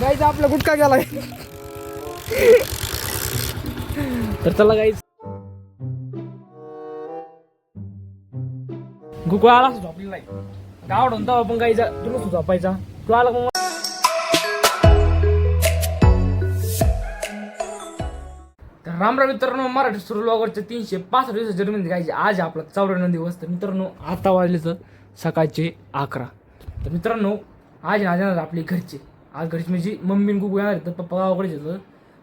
Guys आपला गुटखा गेलाय. तर चला गाईज गुकू आला झोपलेला नाही. गावड होता आपण गाईचा तुला झोपायचा तू आला मग. तर राम राम मित्रांनो, मराठी सुरू लॉगरच्या 365 दिवस जर्मनी गायचे. आज आपला 94 दिवस. तर मित्रांनो आता वाजलेचं सकाळचे 11. तर मित्रांनो आज येणार आपली घरचे. आज घरची म्हणजे मम्मी गुगू येणार तर पप्पा गावाकडे येतं.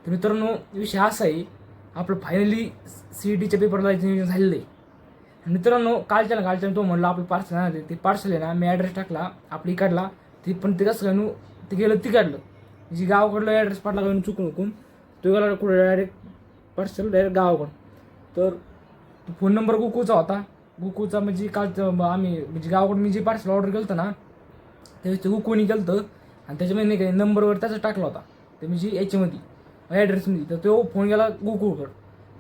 तर मित्रांनो विषय असा आहे, आपलं फायनली CETच्या पेपरला नियोजन झालेलं आहे. मित्रांनो कालच्या तो म्हणलं आपलं पार्सल येणार. ते पार्सल आहे ना, मी ॲड्रेस टाकला आपली काढला ते, पण ते कसं काय ते गेलं ती काढलं म्हणजे गावाकडलं ॲड्रेस पाठला का चुकून तो गेला कुठे डायरेक्ट पार्सल डायरेक्ट गावाकडं. तर फोन नंबर गुकूचा होता. गुकूचा म्हणजे काल आम्ही म्हणजे गावाकडून मी जे पार्सल ऑर्डर केलं होतं ना त्यावेळेस ते गुकूनी केलं होतं आणि त्याच्यामध्ये नाही काही नंबरवर त्याचा टाकला होता ते म्हणजे याच्यामध्ये ॲड्रेसमध्ये. तर तो फोन गेला गुकूकडं.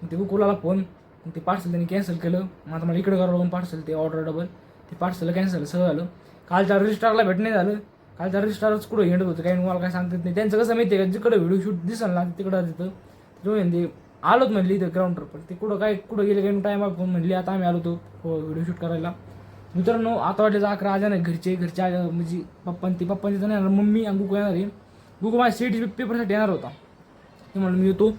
मग ते गुकूला फोन, मग ते पार्सल त्यांनी कॅन्सल केलं. मग आता मला इकडे करावं लागून पार्सल ते ऑर्डर डबल ते पार्सल कॅन्सल सगळं झालं. कालच्या रजिस्ट्रारला भेट नाही झालं. कालच्या रजिस्ट्रारच कुठं हिंडत होतं काही मला काय सांगतात नाही. त्यांचं कसं माहिती आहे का, जिकडं व्हिडिओ शूट दिसाल ना तिकडं तिथं जो ते आलोच म्हणली इथं ग्राउंडवर. पण ते कुठं गेले काही टाईम आपण म्हणली आता आम्ही आलो तो व्हिडिओ शूट करायला. मित्रांनो आता वाटलं 11 आज नाही घरचे आज म्हणजे पप्पांची तर नाही येणार, मम्मी आणि गुकू येणार आहे. गुकू माझ्या CET पेपरसाठी येणार होता. ते म्हणलं मी येतो.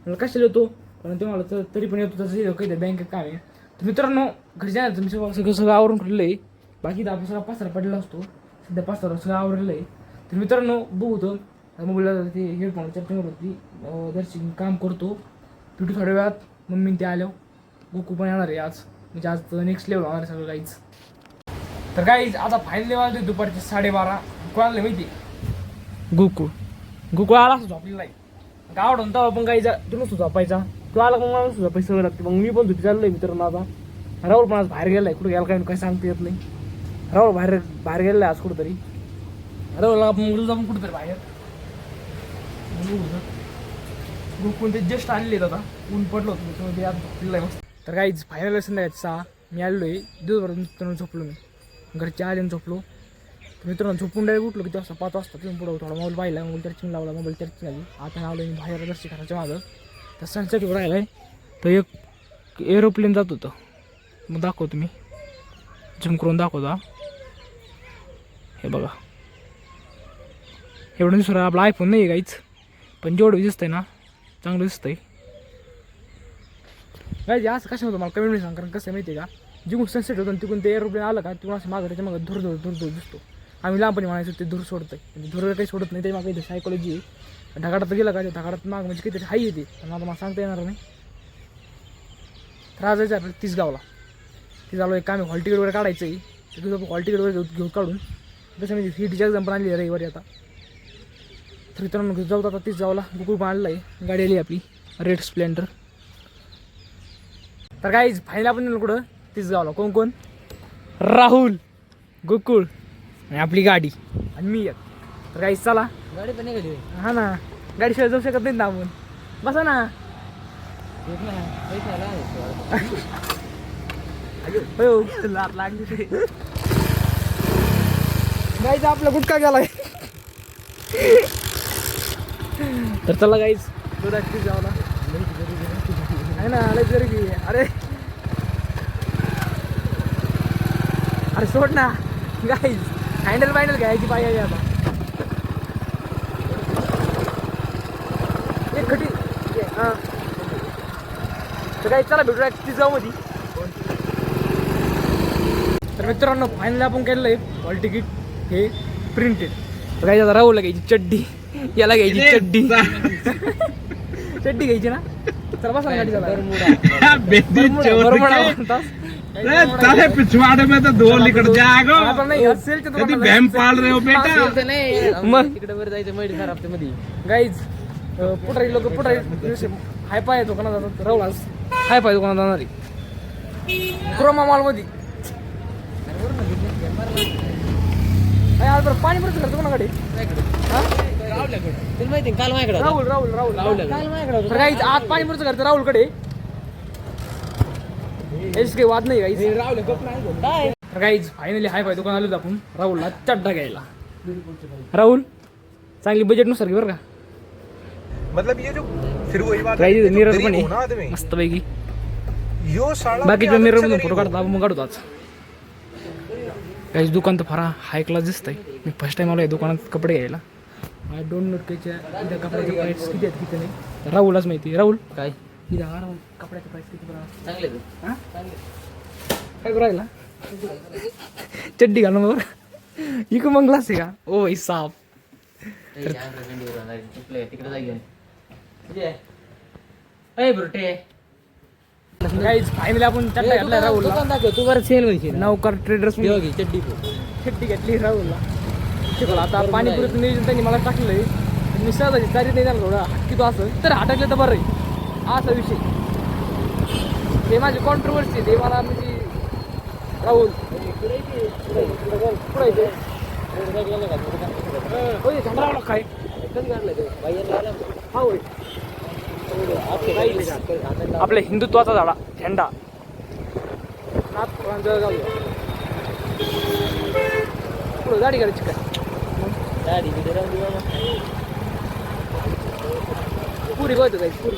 मला कशाला येतो पण ते मला तरी पण येतो तसं काही बँकेत काम आहे. तर मित्रांनो घरी जाणार तुम्ही सगळं आवरून ठेवलेलं आहे. बाकी तर आपण सगळा पासरा पडलेला असतो सध्या पासरा सगळं आवरलेलं आहे. तर मित्रांनो बघू होतं मोबाईलला ते हेडफोन चार्जिंग होती दर्शन काम करतो. पिटू थोड्या वेळात मम्मी ते आल्यावर गुकू पण येणार आहे आज म्हणजे आज नेक्स्ट लेवल होणार आहे सगळं काहीच. तर काहीच आता फायनली वाजले दुपारचे 12:30. कोणाला माहिती गुकू आला असं झोपलेला आहे. गावड होता आपण काही तुला झोपायचा तू आला मग मला झोपायची सवय लागते. मग मी पण झोपी चाललोय मित्रांनो. आता राहुल पण आज बाहेर गेलाय. कुठं गेला काही सांगता येत नाही. राहुल बाहेर गेलाय आज कुठंतरी. राहुल आपण जाऊन कुठंतरी बाहेर गुकून ते जस्ट आणले आता ऊन पडलं होतं त्याच्यामध्ये आज झोपलेलं आहे मस्त. तर काहीच फायनल संध्याकाळी 6 मी आलो आहे. दिवसभर मित्रांनो झोपलो मी घरच्या आले झोपलो. तर मित्रांनो झोपून डायरेक्ट उठलो की वाजता 5 वाजता तुम्ही पुढं थोडा मोबाईल पाहिला मोबाईल चार्जिंग लावला मोबाईल चार्जिंग झाली. आता आलो मी बाहेर दर्शी घराच्या मागं. तर सनसेट राहिला आहे. तर एक एरोप्लेन जात होतं मग दाखवतो मी झूम करून दाखवतो. हे बघा एवढं दिसतं. आपला iPhone नाही आहे काहीच पण जेवढं दिसतंय ना चांगलं दिसतंय. काय असं कसं होतं मला कमेंट सांग. कारण कसं माहिती आहे का, जिकडून सनसेट होतं तिकडून ते एरोप्लेन आलं का तिकडून असं मागं त्याच्या मागं धूर दिसतो. आम्ही लहानपणी म्हणायचो ते धूर सोडतंय म्हणजे धूर काही सोडत नाही. ते मागं काही सायकोलॉजी आहे. ढगाडात गेलं का ते ढगाडात माग म्हणजे काहीतरी हाई येते पण आता मला सांगता येणार नाही. तर आज जायचं आपल्याला 30 गावला. 30 गावला एक काम हॉल तिकीट वगैरे काढायचं आहे. तिथं हॉल तिकीट वगैरे घेऊ काढून तसं म्हणजे CETची एक्झाम पण आणली रविवारी आता. तर मित्रांनो जाऊ आता 30 गावला. गुगल पण आणलं आहे. गाडी आली आपली रेड स्प्लेंडर. तर काहीच फायनल आपण कुठं 30 गावला कोण राहुल गोकुळ आणि आपली गाडी आणि मी एक. तर काहीच चला गाडी पण निघाली. हा ना गाडीशिवाय जाऊ शकत नाही ना आपण. बसा ना लाट लागली. गाईच आपला गुटखा गेलाय. तर चला गाईच दुधाची जाऊ ना आहे ना लय गरीबी. अरे सोड ना गाईज हँडल घ्यायची पाहिजे आता. एक खटी हां. तर काही चला भेटूया 30 गावमध्ये. तर मित्रांनो फायनली आपण केलेलं आहे हॉल तिकीट हे प्रिंटेड. तर काही आता राहूला घ्यायची चड्डी याला घ्यायची चड्डी घ्यायची ना. चल बसा गाडी पिछवाड़े में तो 2 निकट जाएगा. कधी बहम पाल रहे हो बेटा. मग तिकडे वर जायचं मैडी खराब ते मध्ये गाईज पुढारी लोक हाय पाय दुकानात जातात. राहुल आज हाय पाय दुकानात जाणार आहे क्रोमा मॉलमध्ये. आज बरं पाणी भरत करतो कोणाकडे माहिती काल माझ्याकडे राहुल गाईज आज पाणी भरत करतो राहुलकडे. याची काही वाद नाही गाईज. तर गाईज फायनली हाय पाय दुकान आलो आपण राहुलला चड्डा घ्यायला. राहुल चांगली बजेटनुसार घे बरं का. मतलब ये जो फिर वही बात काही है कि जो मिरर गरीब पण हो ना आदमी, आहे मस्त पैकी. यो साला बाकीच्या अपनी मिरर आदत से मधून गरीब फोटो हो. काढतो आपण काढतो आज. काही दुकान तर फार हाय क्लास दिसतंय. मी फर्स्ट टाइम आलो आहे दुकानात कपडे घ्यायला. आय डोंट नो त्याच्या कपड्याचे प्राईस किती आहेत किती नाही. राहुलच माहिती. राहुल काय इथं हा राहुल कपड्याचे प्राईस किती बरं चांगले हां काय करायला चड्डी घालून बघ इक मग ग्लास आहे का ओ साप. तिकडे जाईल बुरटे काहीच फायनली आपण चड्डा घातला राहुलला. तू बरं सेल म्हणशील नौकर ट्रेडर्स चड्डी चड्डी घेतली राहुलला. शिकवलं आता पाणीपुरीचं नियोजन त्यांनी मला टाकलंय. मी सहजाची चारी नाही झालं थोडं हटकी तो असं तर हटकलं तर बरं आहे असा विषय. ते माझी कॉन्ट्रोवर्सी ते मला म्हणजे राहुल झेंडा लावला काय हा होय आपल्या हिंदुत्वाचा झाडा झेंडा पुढं गाडी करायची काय पुरी गळत जायची पुरी.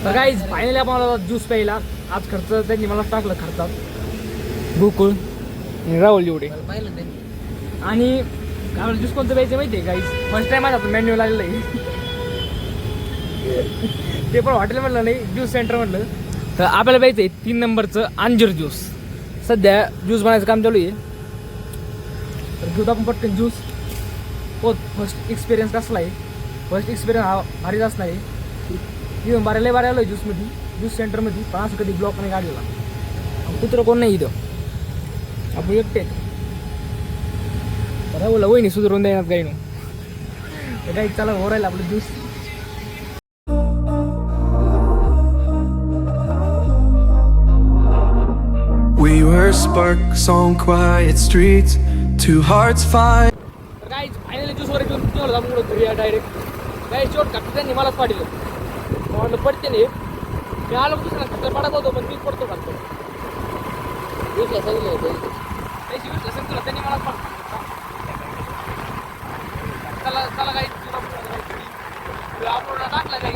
तर काहीच फायनली आम्हाला ज्यूस प्यायला आज खर्च त्यांनी मला टाकलं खर्चात. गोकुळ आणि राहुल एवढे पाहिलं ते आणि आम्हाला ज्यूस कोणतं प्यायचं माहिती आहे काहीच फर्स्ट टाइम आता मेन्यू लागलेलं आहे. ते पण हॉटेल म्हटलं नाही ज्यूस सेंटर म्हटलं. तर आपल्याला प्यायचं आहे 3 नंबरचं अंजीर ज्यूस. सध्या ज्यूस बनायचं काम चालू आहे. तर घेऊ आपण पटकन ज्यूस. हो फर्स्ट एक्सपिरियन्स कसला आहे. फर्स्ट एक्सपिरियन्स हा भारीच असणार आहे. इथून बाराला बारा आलो आहे ज्यूसमध्ये ज्यूस सेंटरमध्ये. पण असं कधी ब्लॉक नाही काढलेला. कुत्रं कोण नाही इथं आपण एकटे तर बोला वहिनी सुधारून देणार काही नाही. काही चला हो राहिलं आपलं juice. We were sparks on quiet streets, two hearts fight. तर काहीच फायनली ज्यूसवर घेऊन निघालो आपण कुठं घरी डायरेक्ट. काही शॉर्ट काढतो त्यांनी मलाच पाडलं. म्हटलं पडते नाही मी आलो दुसरा खर्च पडत होतो पण मी पडतो खातो. ज्यूसला सांगितलं होतं काही शिवत असेल तुला त्यांनी मलाच पाडलं. चला चला काही अपलोडला टाकला काही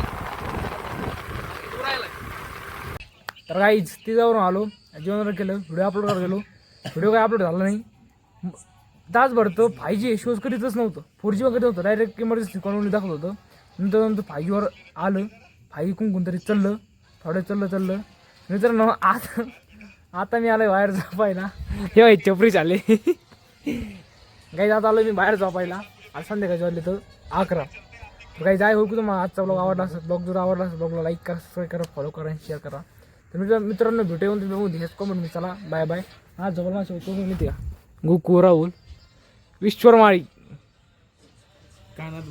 तर काहीच तिच्यावरून आलो जेवण वगैरे केलं व्हिडिओ अपलोड करायला गेलो. व्हिडिओ काही अपलोड झाला नाही. तासभर तर 5G शोज करीतच नव्हतं. 4G वगैरे होतं डायरेक्ट इमर्जन्सी कॉलनी दाखवत होतं. नंतर 5Gवर आलं. 5G कुंकून तरी चाललं थोडं चाललं मित्रांनो. आता मी आलो बाहेर झोपायला. हे बाई चपरी झाले काही आता आलो मी बाहेर झोपायला. आज संध्याकाळचे वाजले तर 11. तर काही जाय हो की तुम्हाला आजचा ब्लॉग आवडला असेल. ब्लॉग जर आवडला असेल ब्लॉगला लाईक करा सबस्क्राईब करा फॉलो करा आणि शेअर करा. तर मित्रांनो भेटू येऊन तुम्ही हेच कमेंट मी चला बाय बाय. हा जवळ माझ्या माहिती का गोकू राहुल विश्वरमाळी कानात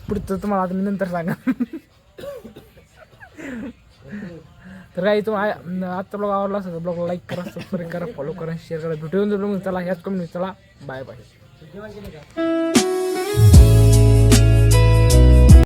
पुढचं तुम्हाला आता मी नंतर सांगा. तर काही तुम्हाला आजचा ब्लॉग आवडला असेल तर ब्लॉगला लाईक करा सबस्क्राईब करा फॉलो करा शेअर करा. भेटू येऊन चला ह्याच कमेंट चला बाय बाय.